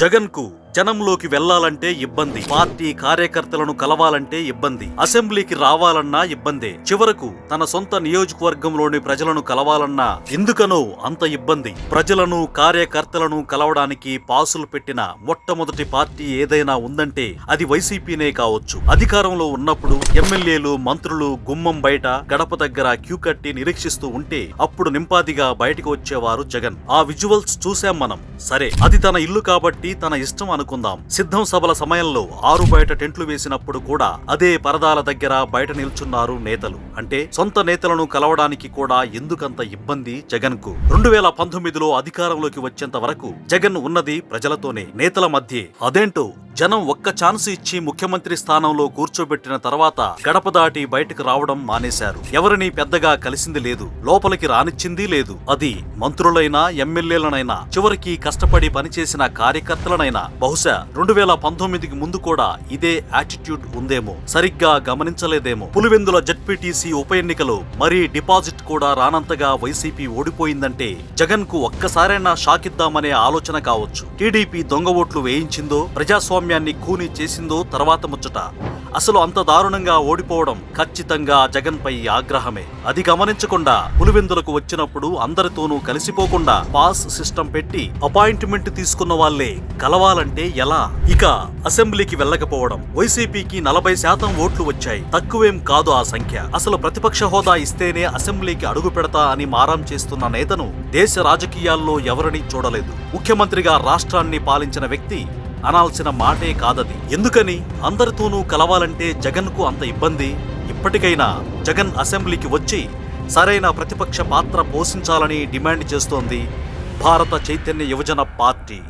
జగన్ కు జనంలోకి వెళ్లాలంటే ఇబ్బంది, పార్టీ కార్యకర్తలను కలవాలంటే ఇబ్బంది, అసెంబ్లీకి రావాలన్నా ఇబ్బందే, చివరకు తన సొంత నియోజకవర్గంలోని ప్రజలను కలవాలన్నా ఎందుకనో అంత ఇబ్బంది. ప్రజలను కార్యకర్తలను కలవడానికి పాసులు పెట్టిన మొట్టమొదటి పార్టీ ఏదైనా ఉందంటే అది వైసీపీనే కావచ్చు. అధికారంలో ఉన్నప్పుడు ఎమ్మెల్యేలు మంత్రులు గుమ్మం బయట గడప దగ్గర క్యూ కట్టి నిరీక్షిస్తూ ఉంటే అప్పుడు నింపాదిగా బయటకు వచ్చేవారు జగన్. ఆ విజువల్స్ చూశాం మనం. సరే, అది తన ఇల్లు కాబట్టి తన ఇష్టం అనుకుందాం. సిద్ధం సభల సమయంలో ఆరు బయట టెంట్లు వేసినప్పుడు కూడా అదే పరదాల దగ్గర బయట నిల్చున్నారు నేతలు. అంటే సొంత నేతలను కలవడానికి కూడా ఎందుకంత ఇబ్బంది జగన్ కు? 2019లో అధికారంలోకి వచ్చేంత వరకు జగన్ ఉన్నది ప్రజలతోనే, నేతల మధ్యే. అదేంటో జనం ఒక్క ఛాన్స్ ఇచ్చి ముఖ్యమంత్రి స్థానంలో కూర్చోబెట్టిన తర్వాత గడప దాటి బయటకు రావడం మానేశారు. ఎవరిని పెద్దగా కలిసింది లేదు, లోపలికి రానిచ్చింది లేదు. అది మంత్రులైనా ఎమ్మెల్యేలనైనా, చివరికి కష్టపడి పనిచేసిన కార్యకర్తలనైనా. బహుశా 2019కి ముందు కూడా ఇదే యాటిట్యూడ్ ఉందేమో, సరిగ్గా గమనించలేదేమో. పులివెందుల జెడ్పీటీసీ ఉప ఎన్నికలో మరీ డిపాజిట్ కూడా రానంతగా వైసీపీ ఓడిపోయిందంటే జగన్ కు ఒక్కసారైనా షాకిద్దామనే ఆలోచన కావచ్చు. టీడీపీ దొంగ ఓట్లు వేయించిందో, ప్రజాస్వామ్యాన్ని కూని చేసిందో తర్వాత ముచ్చట. అసలు అంత దారుణంగా ఓడిపోవడం ఖచ్చితంగా జగన్ పై ఆగ్రహమే. అది గమనించకుండా పులివెందులకు వచ్చినప్పుడు అందరితోనూ కలిసిపోకుండా పాస్ సిస్టమ్ పెట్టి అపాయింట్మెంట్ తీసుకున్న వాళ్లే కలవాలంటే ఎలా? ఇక అసెంబ్లీకి వెళ్లకపోవడం. వైసీపీకి 40% ఓట్లు వచ్చాయి, తక్కువేం కాదు ఆ సంఖ్య. అసలు ప్రతిపక్ష హోదా ఇస్తేనే అసెంబ్లీకి అడుగు పెడతా అని మారం చేస్తున్న నేతను దేశ రాజకీయాల్లో ఎవరిని చూడలేదు. ముఖ్యమంత్రిగా రాష్ట్రాన్ని పాలించిన వ్యక్తి అనాల్సిన మాటే కాదది. ఎందుకని అందరితోనూ కలవాలంటే జగన్ కు అంత ఇబ్బంది? ఇప్పటికైనా జగన్ అసెంబ్లీకి వచ్చి సరైన ప్రతిపక్ష పాత్ర పోషించాలని డిమాండ్ చేస్తోంది భారత చైతన్య యువజన పార్టీ.